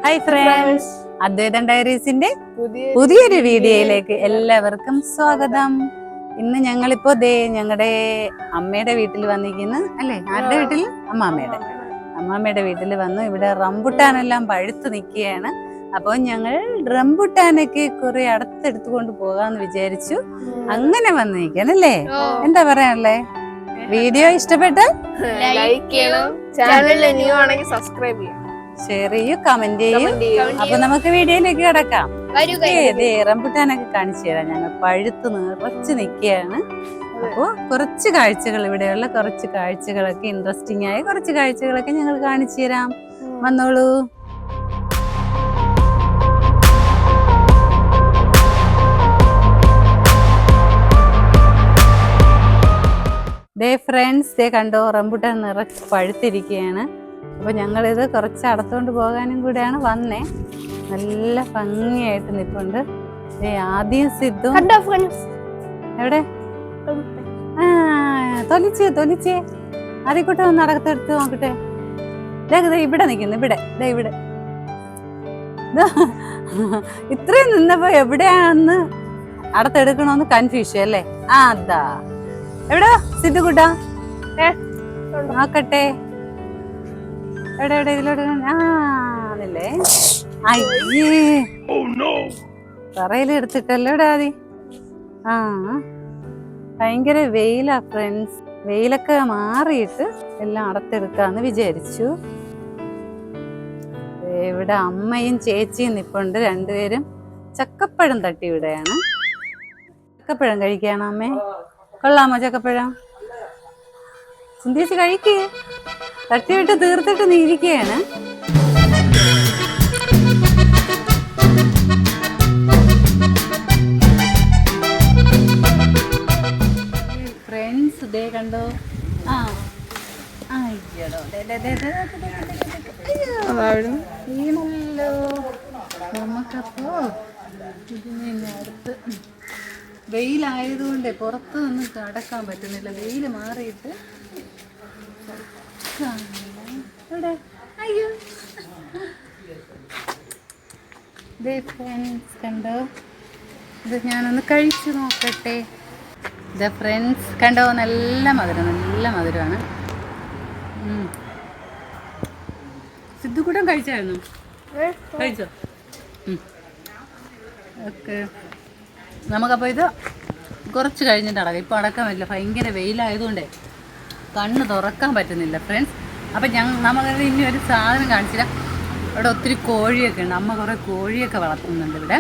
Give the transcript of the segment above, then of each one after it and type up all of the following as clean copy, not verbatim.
Hi friends, അദ്വൈതം ഡയറീസിന്റെ പുതിയൊരു വീഡിയോയിലേക്ക് എല്ലാവർക്കും സ്വാഗതം. ഇന്ന് ഞങ്ങളിപ്പോ ഞങ്ങളുടെ അമ്മയുടെ വീട്ടിൽ വന്നിരിക്കുന്നു അല്ലേ? ആരുടെ വീട്ടിൽ? അമ്മാമ്മയുടെ വീട്ടിൽ വന്നു. ഇവിടെ റംബുട്ടാനെല്ലാം പഴുത്ത് നിൽക്കുകയാണ്. അപ്പോൾ ഞങ്ങൾ റംബുട്ടാനൊക്കെ കുറെ അടുത്തെടുത്തുകൊണ്ട് പോകാന്ന് വിചാരിച്ചു. അങ്ങനെ വന്നിരിക്കണല്ലേ? എന്താ പറയാനല്ലേ? വീഡിയോ ഇഷ്ടപ്പെട്ടാൽ ലൈക്ക് ചെയ്യണം, ചാനൽ ന്യൂ ആണെങ്കിൽ സബ്സ്ക്രൈബ് ചെയ്യണം, ഷെയർ ചെയ്യൂ, കമന്റ് ചെയ്യൂ. അപ്പൊ നമുക്ക് വീഡിയോയിലേക്ക് കിടക്കാം. റംബുട്ടാനൊക്കെ കാണിച്ചു തരാം. ഞങ്ങൾ പഴുത്ത് നിറച്ച് നിൽക്കുകയാണ്. അപ്പോ കുറച്ച് കാഴ്ചകൾ, ഇവിടെയുള്ള കുറച്ച് കാഴ്ചകളൊക്കെ ഇൻട്രസ്റ്റിംഗ് ആയ കുറച്ച് കാഴ്ചകളൊക്കെ ഞങ്ങൾ കാണിച്ചു തരാം. വന്നോളൂ. ഫ്രണ്ട്സ്, കണ്ടോ, റംബുട്ടാൻ നിറച്ച് പഴുത്തിരിക്കുകയാണ്. അപ്പോൾ ഞങ്ങളിത് കുറച്ച് അടുത്തോണ്ട് പോകാനും കൂടെയാണ് വന്നേ. നല്ല ഭംഗിയായിട്ട് നിൽപ്പുണ്ട്. ആദ്യം സിദ്ധു എവിടെ? തൊലിച്ചേ അതിക്കൂട്ടെ ഒന്ന് അടക്കത്തെടുത്ത് നോക്കട്ടെ. ഇവിടെ നിൽക്കുന്നു, ഇവിടെ ഇത്രയും നിന്നപ്പോ എവിടെയാണെന്ന് അടുത്തെടുക്കണോന്ന് കൺഫ്യൂഷൻ അല്ലേ? അതാ എവിടെ സിദ്ധു കൂട്ടാ നോക്കട്ടെ. എവിടെ ഇതിലോട്ട്? ആണല്ലേ? അയ്യേ, തറയിൽ എടുത്തിട്ടല്ലോ ആദി. ഭയങ്കര വെയിലാ ഫ്രണ്ട്സ്. വെയിലൊക്കെ മാറിയിട്ട് എല്ലാം അടത്തെടുക്കാന്ന് വിചാരിച്ചു. ഇവിടെ അമ്മയും ചേച്ചിയും നിപ്പുണ്ട്. രണ്ടുപേരും ചക്കപ്പഴം തട്ടിവിടെയാണ്. ചക്കപ്പഴം കഴിക്കാണോ അമ്മേ? കൊള്ളാമോ ചക്കപ്പഴം? ചിന്തിച്ച് കഴിക്കേ. തട്ടിവിട്ട് തീർത്തിട്ട് നീ ഇരിക്കുകയാണ്. ഫ്രണ്ട്സ്, കണ്ടോ? അയ്യടോ, വീണല്ലോ. നമുക്കപ്പോ ഇതിനെ അടുത്ത് വെയിലായതുകൊണ്ട് പുറത്ത് നിന്ന് കടക്കാൻ പറ്റുന്നില്ല. വെയിൽ മാറിയിട്ട് അയ്യോ ഫ്രണ്ട്സ്, കണ്ടോ? ഇത് ഞാനൊന്ന് കഴിച്ചു നോക്കട്ടെ. ഫ്രണ്ട്സ്, കണ്ടോ? നല്ല മധുരമാണ്. സിദ്ധുക്കൂട്ടം കഴിച്ചായിരുന്നു? കഴിച്ചോ? ഓക്കെ, നമുക്കപ്പോൾ ഇത് കുറച്ച് കഴിഞ്ഞിട്ട് അടക്കാം. ഇപ്പോൾ അടക്കാൻ പറ്റില്ല, ഭയങ്കര വെയിലായതുകൊണ്ടേ കണ്ണ് തുറക്കാൻ പറ്റുന്നില്ല ഫ്രണ്ട്സ്. അപ്പം നമുക്കത് ഇനി ഒരു സാധനം കാണിച്ചില്ല. ഇവിടെ ഒത്തിരി കോഴിയൊക്കെ ഉണ്ട്. അമ്മ കുറേ കോഴിയൊക്കെ വളർത്തുന്നുണ്ട് ഇവിടെ.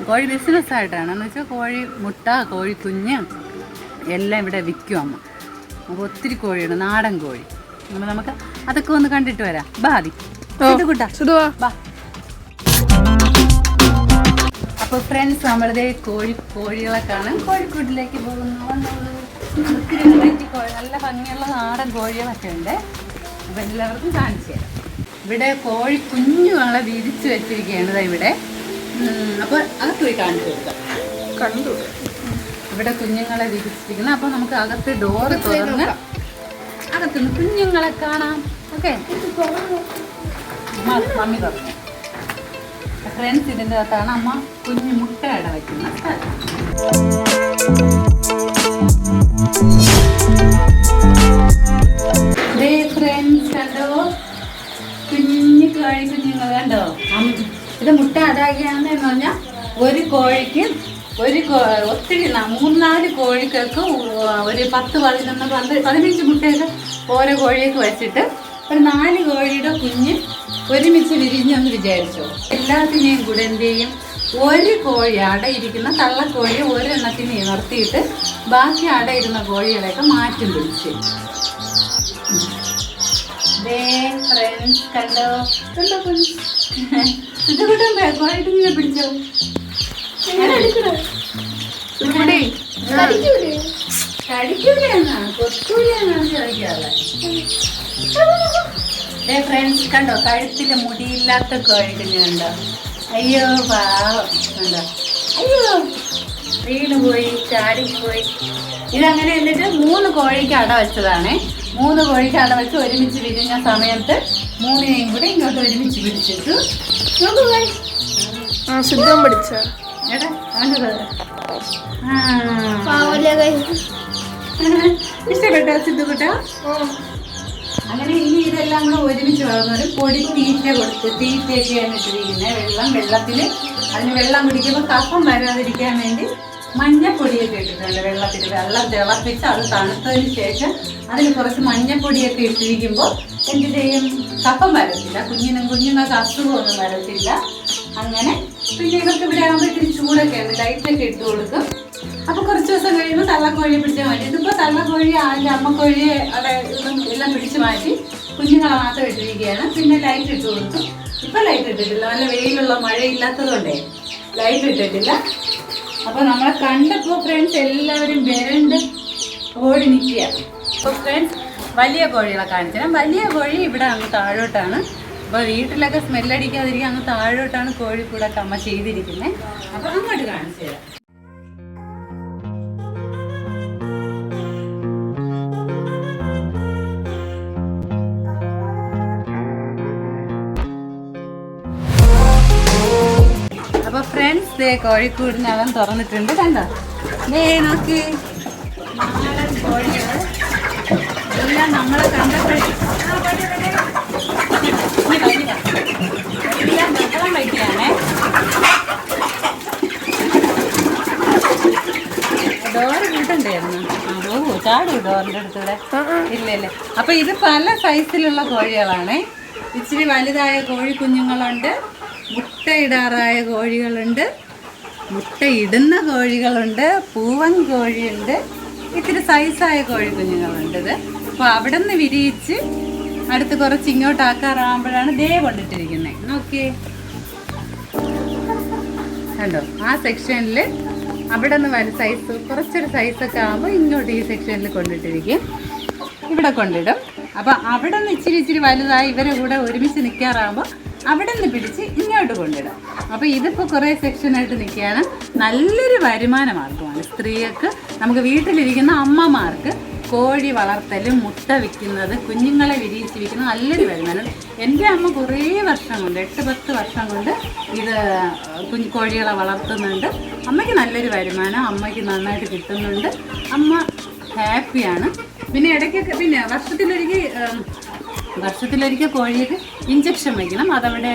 കോഴി ബിസിനസ്സായിട്ടാണ്, എന്ന് വെച്ചാൽ കോഴി മുട്ട, കോഴി കുഞ്ഞ് എല്ലാം ഇവിടെ വിൽക്കും അമ്മ. അപ്പോൾ ഒത്തിരി കോഴിയുണ്ട്, നാടൻ കോഴി. അപ്പോൾ നമുക്ക് അതൊക്കെ ഒന്ന് കണ്ടിട്ട് വരാം. ബാതി ബാ. അപ്പോൾ ഫ്രണ്ട്സ്, നമ്മളിതേ കോഴികളെ കാണാൻ കോഴിക്കൂട്ടിലേക്ക് പോകുന്നു. ഒത്തിരി വെറൈറ്റി കോഴി, നല്ല ഭംഗിയുള്ള നാടൻ കോഴികളൊക്കെ ഉണ്ട്. അപ്പോൾ എല്ലാവർക്കും കാണിച്ചു തരാം. ഇവിടെ കോഴി കുഞ്ഞുങ്ങളെ വിരിച്ച് വെച്ചിരിക്കുകയാണ് ഇവിടെ. അപ്പോൾ അകത്ത് പോയി കാണിച്ചു കൊടുക്കാം. ഇവിടെ കുഞ്ഞുങ്ങളെ വിരിച്ചിരിക്കുന്നത്. അപ്പോൾ നമുക്ക് അകത്ത് ഡോറ് തുറന്ന് അകത്തുനിന്ന് കുഞ്ഞുങ്ങളെ കാണാം. ഓക്കെ, മമ്മി തുറന്നു. ഫ്രണ്ട്സ്, ഇതിൻ്റെ അകത്താണ് അമ്മ കുഞ്ഞു മുട്ടയട വയ്ക്കുന്നത്. ഫ്രണ്ട്സ്, കണ്ടോ? കുഞ്ഞുങ്ങൾ കണ്ടോ? ഇത് മുട്ട അടാക്കുകയാണെന്ന് പറഞ്ഞാൽ ഒരു കോഴിക്ക് ഒത്തിരി 3-4 കോഴിക്കൊക്കെ ഒരു 10-15 മുട്ടയൊക്കെ ഓരോ കോഴിയൊക്കെ വെച്ചിട്ട് ഒരു 4 കോഴിയുടെ കുഞ്ഞ് ഒരുമിച്ച് വിരിഞ്ഞെന്ന് വിചാരിച്ചോ. എല്ലാത്തിനെയും കൂടെ എന്ത് ചെയ്യും? ഒരു കോഴി അടയിരിക്കുന്ന തള്ളക്കോഴി ഒരെണ്ണത്തിനെ നിർത്തിയിട്ട് ബാക്കി അടയിരുന്ന കോഴികളെയൊക്കെ മാറ്റും പിടിച്ച്. ഫ്രണ്ട്സ്, കണ്ടോ? ഇത് കൂട്ടം കോഴിക്കുഞ്ഞിനെ പിടിച്ചോ. കടിക്കൂലെന്നാ കൊത്തൂലെന്നാണ് ചോദിക്കാറുള്ളത്. ഫ്രണ്ട്സ്, കണ്ടോ? കഴുത്തില് മുടിയില്ലാത്ത കോഴിക്കുഞ്ഞുണ്ടോ? അയ്യോ പാവം, കണ്ടോ? അയ്യോ, വീണ് പോയി, ചാടിപ്പോയി. ഇതങ്ങനെ എന്നിട്ട് 3 കോഴിക്ക് അട വെച്ചതാണേ. 3 കോഴിക്കാട വെച്ച് ഒരുമിച്ച് വിരിഞ്ഞ സമയത്ത് 3നെയും കൂടെ ഇങ്ങോട്ട് ഒരുമിച്ച് പിടിച്ചിട്ടു. നോക്കൂ guys. സിദ്ധം പിടിച്ച എടാ കണ്ടത് ഇഷ്ടപ്പെട്ടോ സിദ്ധുക്കുട്ട? അങ്ങനെ ഇനി ഇതെല്ലാം കൂടെ ഒരുമിച്ച് വളർന്നൊരു പൊടി തീറ്റ കൊടുത്ത് തീറ്റയൊക്കെയാണ് ഇട്ടിരിക്കുന്നത്. വെള്ളത്തിൽ അതിന് വെള്ളം കുടിക്കുമ്പോൾ കഫം വരാതിരിക്കാൻ വേണ്ടി മഞ്ഞപ്പൊടിയൊക്കെ ഇട്ടിട്ടുണ്ട്. വെള്ളം തിളപ്പിച്ച് അത് തണുത്തതിന് ശേഷം അതിന് കുറച്ച് മഞ്ഞപ്പൊടിയൊക്കെ ഇട്ടിരിക്കുമ്പോൾ എന്ത് ചെയ്യും? കഫം വരത്തില്ല, കുഞ്ഞുങ്ങൾക്ക് അസുഖമൊന്നും വരത്തില്ല. അങ്ങനെ പിന്നെ ഇവർക്ക് ഇവിടെ ആകുമ്പോൾ ഇത്തിരി ചൂടൊക്കെ ഉണ്ട്, ലൈറ്റൊക്കെ ഇട്ട് കൊടുക്കും. അപ്പൊ കുറച്ച് ദിവസം കഴിയുമ്പോൾ തള്ളക്കോഴിയെ പിടിച്ചാൽ മാറ്റി. ഇതിപ്പോ തള്ളക്കോഴി അതിന്റെ അമ്മക്കോഴിയെ അവിടെ എല്ലാം പിടിച്ചു മാറ്റി കുഞ്ഞുങ്ങളെ മാത്രം ഇട്ടിരിക്കുകയാണ്. പിന്നെ ലൈറ്റ് ഇട്ട് കൊടുക്കും. ഇപ്പൊ ലൈറ്റ് ഇട്ടിട്ടില്ല, നല്ല വെയിലുള്ള മഴയില്ലാത്തത് കൊണ്ടേ ലൈറ്റ് ഇട്ടിട്ടില്ല. അപ്പൊ നമ്മളെ കണ്ടപ്പോ ഫ്രണ്ട്സ് എല്ലാവരും വരണ്ട് ഓടി നിൽക്കുക. അപ്പൊ ഫ്രണ്ട്സ് വലിയ കോഴികളെ കാണിച്ചാൽ വലിയ കോഴി ഇവിടെ അങ്ങ് താഴോട്ടാണ്. അപ്പോൾ വീട്ടിലൊക്കെ സ്മെല്ലടിക്കാതിരിക്കുക അങ്ങ് താഴോട്ടാണ് കോഴിക്കൂടൊക്കെ അമ്മ ചെയ്തിരിക്കുന്നത്. അപ്പൊ അങ്ങോട്ട് കാണിച്ചു തരാം. അപ്പൊ ഫ്രണ്ട്സ് ദേ കോഴിക്കൂടിനകം തുറന്നിട്ടുണ്ട്. കണ്ടോ? ദേ നോക്കി നാടൻ കോഴികൾ എല്ലാം നമ്മളെ കണ്ടപ്പോഴേ എല്ലാം വെള്ളം വയ്ക്കുകയാണേ. ഡോറ് കൂട്ടുണ്ടായിരുന്നു. ഓ ചാടൂ ഡോറിൻ്റെ അടുത്തൂടെ. ഇല്ല. അപ്പൊ ഇത് പല സൈസിലുള്ള കോഴികളാണ്. ഇച്ചിരി വലുതായ കോഴി കുഞ്ഞുങ്ങളുണ്ട്, മുട്ടയിടാറായ കോഴികളുണ്ട്, മുട്ടയിടുന്ന കോഴികളുണ്ട്, പൂവൻ കോഴിയുണ്ട്, ഇത്തിരി സൈസായ കോഴി കുഞ്ഞുങ്ങളുണ്ട്. ഇത് അപ്പോൾ അവിടെ നിന്ന് വിരിയിച്ച് അടുത്ത് കുറച്ച് ഇങ്ങോട്ടാക്കാറാകുമ്പോഴാണ് ദേ കൊണ്ടിട്ടിരിക്കുന്നത്. നോക്കിയേ, കണ്ടോ? ആ സെക്ഷനിൽ അവിടെ നിന്ന് സൈസ് കുറച്ചൊരു സൈസൊക്കെ ആകുമ്പോൾ ഇങ്ങോട്ട് ഈ സെക്ഷനിൽ കൊണ്ടിട്ടിരിക്കും, ഇവിടെ കൊണ്ടിടും. അപ്പം അവിടെ നിന്ന് ഇച്ചിരി വലുതായി ഇവരെ കൂടെ ഒരുമിച്ച് നിൽക്കാറാകുമ്പോൾ അവിടെ നിന്ന് പിടിച്ച് ഇങ്ങോട്ട് കൊണ്ടിടാം. അപ്പോൾ ഇതിപ്പോൾ കുറേ സെക്ഷനായിട്ട് നിൽക്കുകയാണ്. നല്ലൊരു വരുമാന മാർഗമാണ് സ്ത്രീകൾക്ക്. നമുക്ക് വീട്ടിലിരിക്കുന്ന അമ്മമാർക്ക് കോഴി വളർത്തലും മുട്ട വിൽക്കുന്നത്, കുഞ്ഞുങ്ങളെ വിരിയിച്ച് വിൽക്കുന്നത് നല്ലൊരു വരുമാനം. എൻ്റെ അമ്മ കുറേ വർഷം കൊണ്ട് 8-10 വർഷം കൊണ്ട് ഇത് കോഴികളെ വളർത്തുന്നുണ്ട്. അമ്മയ്ക്ക് നല്ലൊരു വരുമാനം അമ്മയ്ക്ക് നന്നായിട്ട് കിട്ടുന്നുണ്ട്. അമ്മ ഹാപ്പിയാണ്. പിന്നെ ഇടയ്ക്കൊക്കെ പിന്നെ വർഷത്തിലൊരിക്കൽ കോഴിക്ക് ഇഞ്ചക്ഷൻ വയ്ക്കണം. അതവിടെ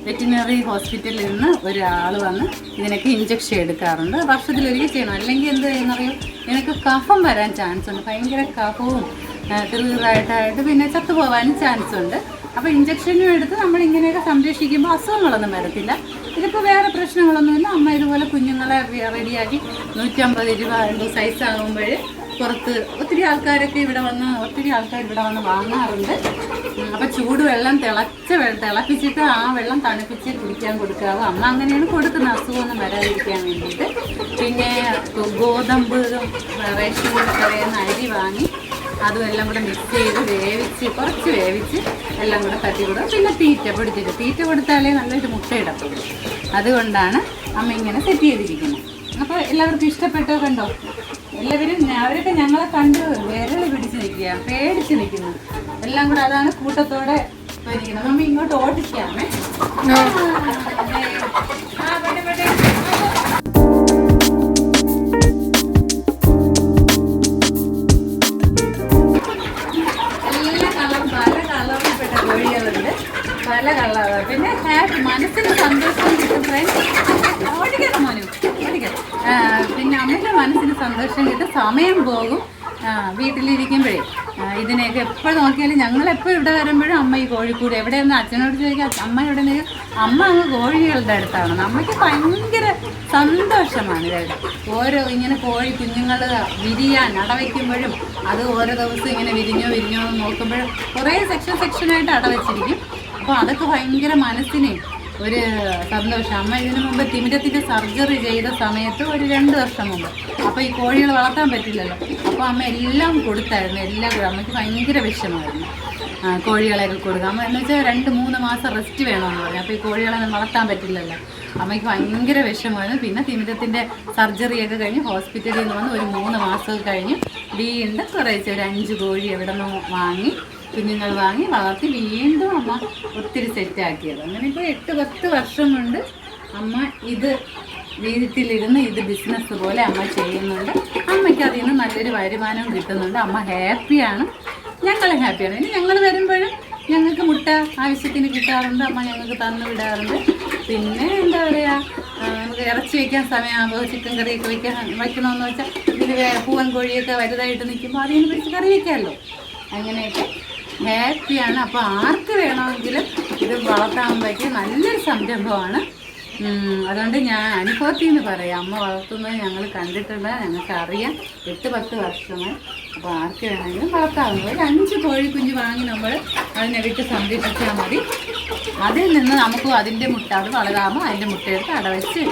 വെറ്റിനറി ഹോസ്പിറ്റലിൽ നിന്ന് ഒരാൾ വന്ന് ഇതിനൊക്കെ ഇഞ്ചക്ഷൻ എടുക്കാറുണ്ട്. വർഷത്തിലൊരിക്കൽ ചെയ്യണം. അല്ലെങ്കിൽ എന്ത് ചെയ്യുന്നറിയോ, ഇതിനൊക്കെ കഫം വരാൻ ചാൻസ് ഉണ്ട്. ഭയങ്കര കഫവും കിറുകിറായിട്ടായിട്ട് പിന്നെ ചത്തുപോകാനും ചാൻസ് ഉണ്ട്. അപ്പോൾ ഇഞ്ചക്ഷനും എടുത്ത് നമ്മളിങ്ങനെയൊക്കെ സംരക്ഷിക്കുമ്പോൾ അസുഖങ്ങളൊന്നും വരത്തില്ല. ഇതിപ്പോൾ വേറെ പ്രശ്നങ്ങളൊന്നുമില്ല. അമ്മ ഇതുപോലെ കുഞ്ഞുങ്ങളെ റെഡിയാക്കി 150 രൂപ സൈസ് ആകുമ്പോൾ പുറത്ത് ഒത്തിരി ആൾക്കാർ ഇവിടെ വന്ന് വാങ്ങാറുണ്ട്. അപ്പോൾ ചൂടുവെള്ളം തിളപ്പിച്ചിട്ട് ആ വെള്ളം തണുപ്പിച്ച് കുടിക്കാൻ കൊടുക്കാതെ അമ്മ അങ്ങനെയാണ് കൊടുക്കുന്നത്, അസുഖമൊന്നും വരാതിരിക്കാൻ വേണ്ടിയിട്ട്. പിന്നെ ഗോതമ്പ് റേഷൻ കടയിൽ അരി വാങ്ങി അതും എല്ലാം കൂടെ മിക്സ് ചെയ്ത് കുറച്ച് വേവിച്ച് എല്ലാം കൂടെ തട്ടി കൊടുക്കും. പിന്നെ തീറ്റ കൊടുത്താലേ നല്ലൊരു മുട്ട ഇടത്തുള്ളൂ. അതുകൊണ്ടാണ് അമ്മ ഇങ്ങനെ സെറ്റ് ചെയ്തിരിക്കുന്നത്. അപ്പോൾ എല്ലാവർക്കും ഇഷ്ടപ്പെട്ടോ? കണ്ടോ? എല്ലാവരും അവരൊക്കെ ഞങ്ങളെ കണ്ട് വിരൽ പിടിച്ച് നിൽക്കുക, പേടിച്ച് നിൽക്കുന്നു എല്ലാം കൂടെ. അതാണ് കൂട്ടത്തോടെ ഇരിക്കുന്നത്. നമ്മൾ ഇങ്ങോട്ട് ഓടിക്കാമേ. പല കളറുണ്ട്. പിന്നെ മനസ്സിന് സന്തോഷം കിട്ടും ഫ്രണ്ട്സ്. ഓടിക്കണം മോനു, ഓടിക്കണം. പിന്നെ അമ്മയുടെ മനസ്സിന് സന്തോഷം കിട്ടും, സമയം പോകും. വീട്ടിലിരിക്കുമ്പോഴേ ഇതിനെയൊക്കെ എപ്പോഴും നോക്കിയാലും ഞങ്ങളെപ്പോഴും ഇവിടെ വരുമ്പോഴും അമ്മ ഈ കോഴിക്കൂട് എവിടെയെന്ന് അച്ഛനോട് ചോദിക്കാം. അമ്മ എവിടെ നിന്ന്? അമ്മ അങ്ങ് കോഴികളുടെ അടുത്താണ്. നമ്മൾക്ക് ഭയങ്കര സന്തോഷമാണ് ഇതായിട്ട്. ഇങ്ങനെ കോഴി കുഞ്ഞുങ്ങൾ വിരിയാൻ അടവയ്ക്കുമ്പോഴും അത് ഓരോ ദിവസം ഇങ്ങനെ വിരിഞ്ഞോ എന്ന് നോക്കുമ്പോഴും കുറേ സെക്ഷനായിട്ട് അടവച്ചിരിക്കും. അപ്പോൾ അതൊക്കെ ഭയങ്കര മനസ്സിനെ ഒരു സന്തോഷം. അമ്മ ഇതിനു മുമ്പ് തിമിരത്തിൻ്റെ സർജറി ചെയ്ത സമയത്ത് ഒരു 2 വർഷം മുമ്പ്. അപ്പോൾ ഈ കോഴികൾ വളർത്താൻ പറ്റില്ലല്ലോ. അപ്പോൾ അമ്മ എല്ലാം കൊടുത്തായിരുന്നു. എല്ലാം അമ്മയ്ക്ക് ഭയങ്കര വിഷമമായിരുന്നു കോഴികളെയൊക്കെ കൊടുക്കുക. അമ്മ എന്ന് വെച്ചാൽ 2-3 മാസം റെസ്റ്റ് വേണമെന്ന് പറഞ്ഞു. അപ്പോൾ ഈ കോഴികളെ വളർത്താൻ പറ്റില്ലല്ലോ. അമ്മയ്ക്ക് ഭയങ്കര വിഷമമായിരുന്നു. പിന്നെ തിമിരത്തിൻ്റെ സർജറിയൊക്കെ കഴിഞ്ഞ് ഹോസ്പിറ്റലിൽ നിന്ന് വന്ന് ഒരു 3 മാസം കഴിഞ്ഞ് വീണ്ടും കുറേശ്ശെ ഒരു 5 കോഴി എവിടെ നിന്ന് വാങ്ങി കുഞ്ഞുങ്ങൾ വാങ്ങി വളർത്തി വീണ്ടും അമ്മ ഒത്തിരി സെറ്റാക്കിയത്. അങ്ങനെ ഇപ്പോൾ 8-10 വർഷം കൊണ്ട് അമ്മ ഇത് വീട്ടിലിരുന്ന് ഇത് ബിസിനസ് പോലെ അമ്മ ചെയ്യുന്നുണ്ട്. അമ്മയ്ക്ക് അതിൽ നിന്ന് നല്ലൊരു വരുമാനം കിട്ടുന്നുണ്ട്. അമ്മ ഹാപ്പിയാണ്, ഞങ്ങളും ഹാപ്പിയാണ്. ഇനി ഞങ്ങൾ വരുമ്പോഴും ഞങ്ങൾക്ക് മുട്ട ആവശ്യത്തിന് കിട്ടാറുണ്ട്, അമ്മ ഞങ്ങൾക്ക് തന്നു വിടാറുണ്ട്. പിന്നെ എന്താ പറയുക, നമുക്ക് ഇറച്ചി വയ്ക്കാൻ സമയമാകുമ്പോൾ ചിക്കൻ കറിയൊക്കെ വയ്ക്കണമെന്ന് വെച്ചാൽ ഇതിൽ പൂവൻ കോഴിയൊക്കെ വലുതായിട്ട് നിൽക്കുമ്പോൾ അതിന് പിടിച്ച് കറി വയ്ക്കാമല്ലോ. അങ്ങനെയൊക്കെ ഹാപ്പിയാണ്. അപ്പോൾ ആർക്ക് വേണമെങ്കിലും ഇത് വളർത്താകുമ്പോഴേക്ക് നല്ലൊരു സംരംഭമാണ്. അതുകൊണ്ട് ഞാൻ അനുഭവത്തിൽ നിന്ന് പറയാം, അമ്മ വളർത്തുന്നത് ഞങ്ങൾ കണ്ടിട്ടുണ്ട്, ഞങ്ങൾക്ക് അറിയാം. 8-10 വർഷമായി. അപ്പോൾ ആർക്ക് വേണമെങ്കിലും വളർത്താവുന്നത്. ഒരു 5 കോഴിക്കുഞ്ഞ് വാങ്ങി നമ്മൾ അതിനെ വിട്ട് സംരക്ഷിച്ചാൽ മതി. അതിൽ നിന്ന് നമുക്ക് അതിൻ്റെ മുട്ട അത് വളരാമോ അതിൻ്റെ മുട്ടയെടുത്ത് അടവച്ച്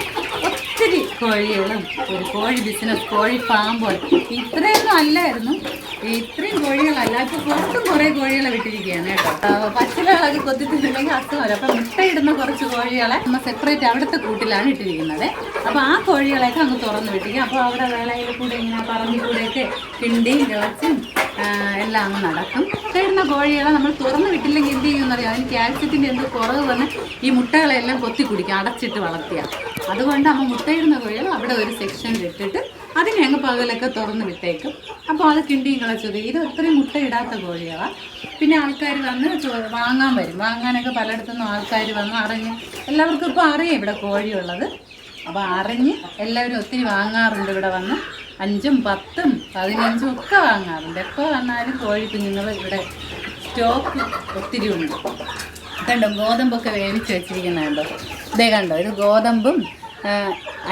ഒത്തിരി കോഴികളും ഒരു കോഴി ബിസിനസ്, കോഴി ഫാം പോലെ. ഇത്രയൊന്നും അല്ലായിരുന്നു, ഇത്രയും കോഴികളല്ല. ഇപ്പോൾ പുറത്തും കുറേ കോഴികളെ വിട്ടിരിക്കുകയാണ് കേട്ടോ. പച്ചിലകളൊക്കെ കൊത്തിത്തില്ലെങ്കിൽ അസുഖം വരും. അപ്പം മുട്ടയിടുന്ന കുറച്ച് കോഴികളെ നമ്മൾ സെപ്പറേറ്റ് അവിടുത്തെ കൂട്ടിലാണ് ഇട്ടിരിക്കുന്നത്. അപ്പോൾ ആ കോഴികളെയൊക്കെ അങ്ങ് തുറന്ന് വിട്ടിരിക്കും. അപ്പോൾ അവിടെ വേളയിൽ കൂടെ ഇങ്ങനെ പറമ്പിൽ കൂടെയൊക്കെ കിണ്ടിയും കിളച്ചും എല്ലാം അങ്ങ് നടക്കും. മുട്ടയിടുന്ന കോഴികളെ നമ്മൾ തുറന്ന് വിട്ടില്ലെങ്കിൽ എന്ത് ചെയ്യുമെന്നറിയാം, അതിന് കാൽസ്യത്തിൻ്റെ എന്ത് കുറവ് വന്ന് ഈ മുട്ടകളെല്ലാം കൊത്തി കുടിക്കും അടച്ചിട്ട് വളർത്തിയാൽ. അതുകൊണ്ട് നമ്മൾ മുട്ടയിടുന്ന കോഴികൾ അവിടെ ഒരു സെക്ഷനിൽ ഇട്ടിട്ട് അതിനെ അങ്ങ് പകലൊക്കെ തുറന്ന് വിട്ടേക്കും. അപ്പോൾ അത് കിണ്ടിയും കിളച്ചത്. ഇത് ഒത്തിരി മുട്ടയിടാത്ത കോഴികളാണ്. പിന്നെ ആൾക്കാർ വന്ന് വാങ്ങാൻ വരും. വാങ്ങാനൊക്കെ പലയിടത്തുനിന്നും ആൾക്കാർ വന്ന് അറിഞ്ഞ്, എല്ലാവർക്കും ഇപ്പോൾ അറിയാം ഇവിടെ കോഴിയുള്ളത്. അപ്പോൾ അറിഞ്ഞ് എല്ലാവരും ഒത്തിരി വാങ്ങാറുണ്ട്. ഇവിടെ വന്ന് 5ഉം 10ഉം 15ഉം ഒക്കെ വാങ്ങാറുണ്ട്. എപ്പോൾ വന്നാലും കോഴി കുഞ്ഞുങ്ങൾ ഇവിടെ സ്റ്റോക്ക് ഒത്തിരി ഉണ്ട്. കണ്ടോ, ഗോതമ്പൊക്കെ വേവിച്ച് വെച്ചിരിക്കുന്നുണ്ടോ? ഇതേ കണ്ടോ, ഇത് ഗോതമ്പും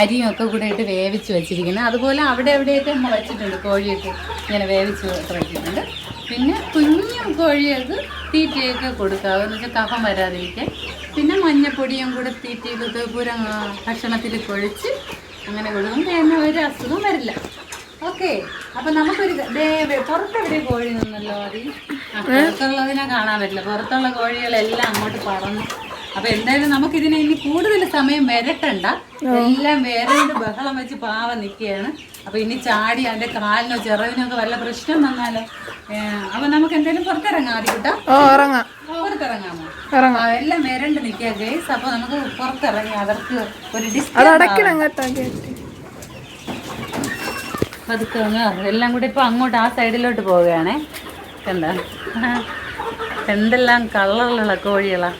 അരിയും ഒക്കെ കൂടെ ഇട്ട് വേവിച്ച് വെച്ചിരിക്കുന്നത്. അതുപോലെ അവിടെ എവിടെയൊക്കെ നമ്മൾ വെച്ചിട്ടുണ്ട്, കോഴിയൊക്കെ ഇങ്ങനെ വേവിച്ച് വെച്ചിട്ടുണ്ട്. പിന്നെ കുഞ്ഞു കോഴികൾക്ക് തീറ്റയൊക്കെ കൊടുക്കാവും, എന്ന് വെച്ചാൽ കഫം വരാതിരിക്കാൻ. പിന്നെ മഞ്ഞപ്പൊടിയും കൂടെ തീറ്റയിൽ ഭക്ഷണത്തിൽ കുഴച്ച് അങ്ങനെ കൊടുക്കും. പിന്നെ ഒരു അസുഖം വരില്ല. ഓക്കെ, അപ്പം നമുക്കൊരു പുറത്തെവിടെ കോഴി നിന്നല്ലോ, അത് പുറത്തുള്ളതിനെ കാണാൻ പറ്റില്ല. പുറത്തുള്ള കോഴികളെല്ലാം അങ്ങോട്ട് പറന്നു. അപ്പൊ എന്തായാലും നമുക്കിതിനെ ഇനി കൂടുതൽ സമയം വരട്ടണ്ട, എല്ലാം വേറെണ്ട് ബഹളം വെച്ച് പാവം നിൽക്കുകയാണ്. അപ്പൊ ഇനി ചാടി അതിന്റെ കാലിനോ ചിറവിനോ ഒക്കെ വല്ല പ്രശ്നം വന്നാലോ. അപ്പൊ നമുക്ക് എന്തായാലും പുറത്തിറങ്ങാം. ആദ്യം പുറത്തിറങ്ങാമോ? എല്ലാം വരണ്ട് നിൽക്കുക ഗൈസ്. അപ്പൊ നമുക്ക് പുറത്തിറങ്ങി അവർക്ക് ഒരു പതുക്കെ എല്ലാം കൂടെ ഇപ്പൊ അങ്ങോട്ട് ആ സൈഡിലോട്ട് പോവുകയാണേ. എന്താ എന്തെല്ലാം കളറിലുള്ള കോഴികളാ.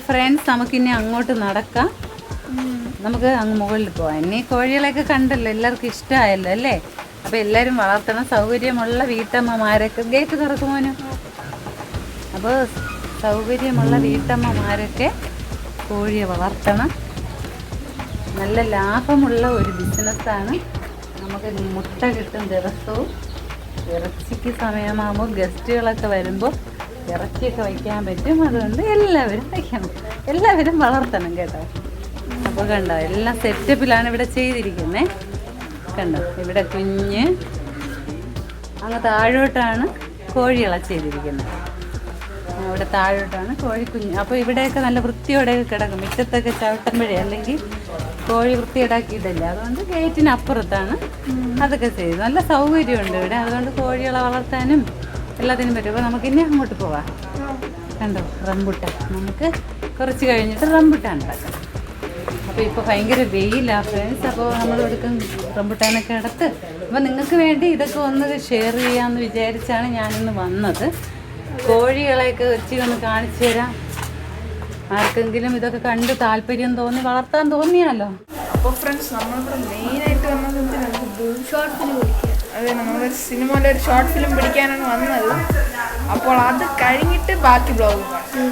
ഫ്രണ്ട്സ്, നമുക്കിനി അങ്ങോട്ട് നടക്കാം. നമുക്ക് അങ്ങ് മുകളിൽ പോവാം. ഇനി കോഴികളെയൊക്കെ കണ്ടല്ലോ, എല്ലാവർക്കും ഇഷ്ടമായല്ലോ അല്ലേ? അപ്പോൾ എല്ലാവരും വളർത്തണം. സൗകര്യമുള്ള വീട്ടമ്മമാരൊക്കെ ഗേറ്റ് തുറക്കുമോനും. അപ്പോൾ സൗകര്യമുള്ള വീട്ടമ്മമാരൊക്കെ കോഴിയെ വളർത്തണം. നല്ല ലാഭമുള്ള ഒരു ബിസിനസ്സാണ്. നമുക്ക് മുട്ട കിട്ടും ദിവസവും. ഇറച്ചിക്ക് സമയമാകുമ്പോൾ ഗസ്റ്റുകളൊക്കെ വരുമ്പോൾ ഇറച്ചിയൊക്കെ വയ്ക്കാൻ പറ്റും. അതുകൊണ്ട് എല്ലാവരും വയ്ക്കണം, എല്ലാവരും വളർത്തണം കേട്ടോ. അപ്പോൾ കണ്ടോ, എല്ലാം സെറ്റപ്പിലാണ് ഇവിടെ ചെയ്തിരിക്കുന്നത്. കണ്ടോ, ഇവിടെ കുഞ്ഞ് അങ്ങ് താഴോട്ടാണ് കോഴികളെ ചെയ്തിരിക്കുന്നത്. ഇവിടെ താഴോട്ടാണ് കോഴിക്കുഞ്ഞ്. അപ്പോൾ ഇവിടെയൊക്കെ നല്ല വൃത്തിയോടെയൊക്കെ കിടക്കും. മുറ്റത്തൊക്കെ ചവിട്ടുമ്പോഴേ അല്ലെങ്കിൽ കോഴി വൃത്തിയിടാക്കിയിട്ടില്ല. അതുകൊണ്ട് ഗേറ്റിനപ്പുറത്താണ് അതൊക്കെ ചെയ്തത്. നല്ല സൗകര്യമുണ്ട് ഇവിടെ. അതുകൊണ്ട് കോഴികളെ വളർത്താനും എല്ലാത്തിനും പറ്റും. അപ്പോൾ നമുക്കിനി അങ്ങോട്ട് പോവാം. കണ്ടോ, റംബുട്ടാൻ. നമുക്ക് കുറച്ച് കഴിഞ്ഞിട്ട് റംബുട്ടാൻ ഉണ്ടാക്കാം. അപ്പോൾ ഇപ്പോൾ ഭയങ്കര വെയിലാണ് ഫ്രണ്ട്സ്. അപ്പോൾ നമ്മൾ എടുക്കും റംബുട്ടാനൊക്കെ എടുത്ത്. അപ്പോൾ നിങ്ങൾക്ക് വേണ്ടി ഇതൊക്കെ ഒന്ന് ഷെയർ ചെയ്യാമെന്ന് വിചാരിച്ചാണ് ഞാനിന്ന് വന്നത്. കോഴികളെയൊക്കെ വെച്ച് ഒന്ന് കാണിച്ചു തരാം. ആർക്കെങ്കിലും ഇതൊക്കെ കണ്ട് താല്പര്യം തോന്നി വളർത്താൻ തോന്നിയാലോ. അപ്പോൾ ഫ്രണ്ട്സ്, നമ്മളിവിടെ മെയിനായിട്ട് വന്നത് ഷോർട്ട് ഫിലിം പിടിക്കുക. അതെ, നമ്മളൊരു സിനിമയിലെ ഒരു ഷോർട്ട് ഫിലിം പിടിക്കാനാണ് വന്നത്. അപ്പോൾ അത് കഴിഞ്ഞിട്ട് ബാക്കി ബ്ലോഗ് കാണാം.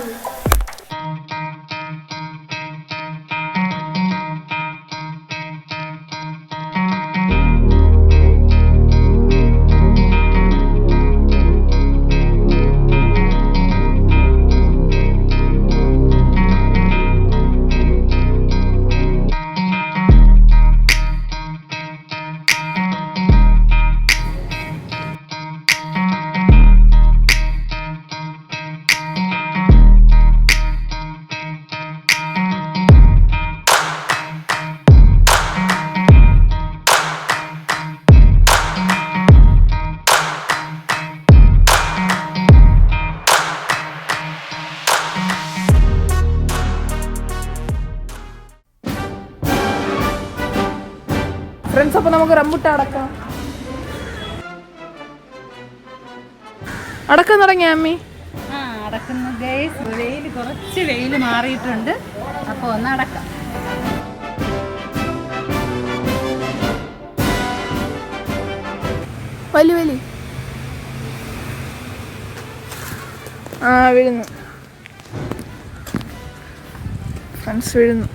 നമുക്ക് റംബുട്ടാൻ അടക്കാം. അടക്കം തുടങ്ങിയ അമ്മി? ആ അടക്കുന്നു ഗൈസ്. കുറച്ച് വെയിൽ മാറിയിട്ടുണ്ട്. അപ്പോൾ ഒന്ന് അടക്കാം. വലി ആ വീഴുന്നു ഫ്രണ്ട്സ്, വീഴുന്നു.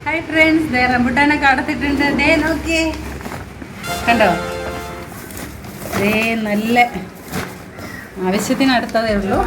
ഹായ് ഫ്രണ്ട്സ്, ദേ റംബുട്ടാനൊക്കെ അടത്തിട്ടുണ്ട്. ദേ നോക്കിയേ, കണ്ടോ? ദേ നല്ല ആവശ്യത്തിന് അടുത്തതേ ഉള്ളൂ.